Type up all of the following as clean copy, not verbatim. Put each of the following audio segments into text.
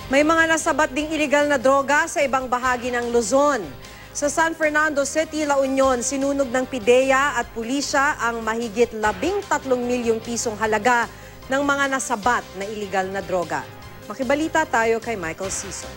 May mga nasabat ding iligal na droga sa ibang bahagi ng Luzon. Sa San Fernando City, La Union, sinunog ng PIDEA at pulisya ang mahigit 13 milyong pisong halaga ng mga nasabat na iligal na droga. Makibalita tayo kay Michael Sison.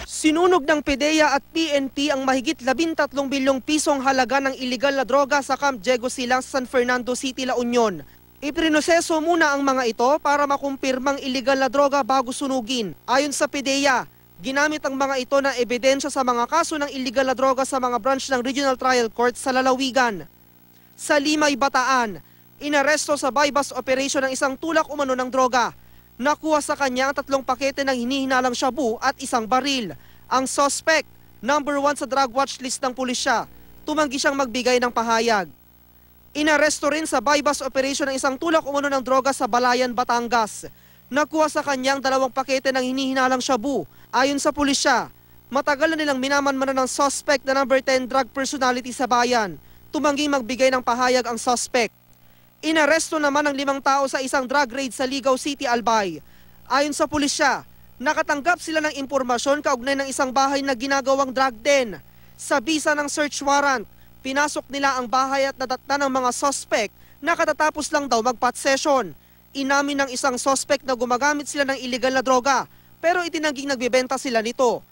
Sinunog ng PIDEA at PNP ang mahigit 13 bilyong pisong halaga ng iligal na droga sa Camp Diego Silang, San Fernando City, La Union. Iprinoseso muna ang mga ito para makumpirmang iligal na droga bago sunugin. Ayon sa PIDEA, ginamit ang mga ito na ebidensya sa mga kaso ng iligal na droga sa mga branch ng Regional Trial Court sa Lalawigan. Sa Limay, Bataan, inaresto sa bypass operation ng isang tulak umano ng droga. Nakuha sa kanya ang 3 pakete ng hinihinalang shabu at isang baril. Ang suspect, number 1 sa drug watch list ng pulisya, tumanggi siyang magbigay ng pahayag. Inaresto rin sa bypass operation ng isang tulak umano ng droga sa Balayan, Batangas. Nakuha sa kanyang 2 pakete ng hinihinalang shabu. Ayon sa pulisya, matagal na nilang minamanmanan ng suspect na number 10 drug personality sa bayan. Tumangging magbigay ng pahayag ang suspect. Inaresto naman ang 5 tao sa isang drug raid sa Ligaw City, Albay. Ayon sa pulisya, nakatanggap sila ng impormasyon kaugnay ng isang bahay na ginagawang drug den. Sa bisa ng search warrant, pinasok nila ang bahay at nadatnan ng mga suspect na katatapos lang daw mag-pot session. Inamin ng isang suspect na gumagamit sila ng iligal na droga pero itinangging nagbebenta sila nito.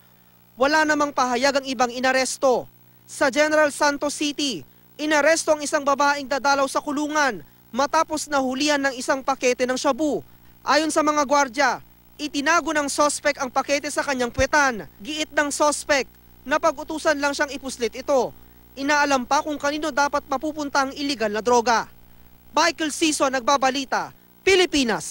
Wala namang pahayag ang ibang inaresto. Sa General Santos City, inaresto ang isang babaeng dadalaw sa kulungan matapos nahulihan ng isang pakete ng shabu. Ayon sa mga gwardya, itinago ng suspect ang pakete sa kanyang puwetan. Giit ng suspect, napag-utusan lang siyang ipuslit ito. Inaalam pa kung kanino dapat mapupunta ang iligal na droga. Michael Sison, Nagbabalita, Pilipinas.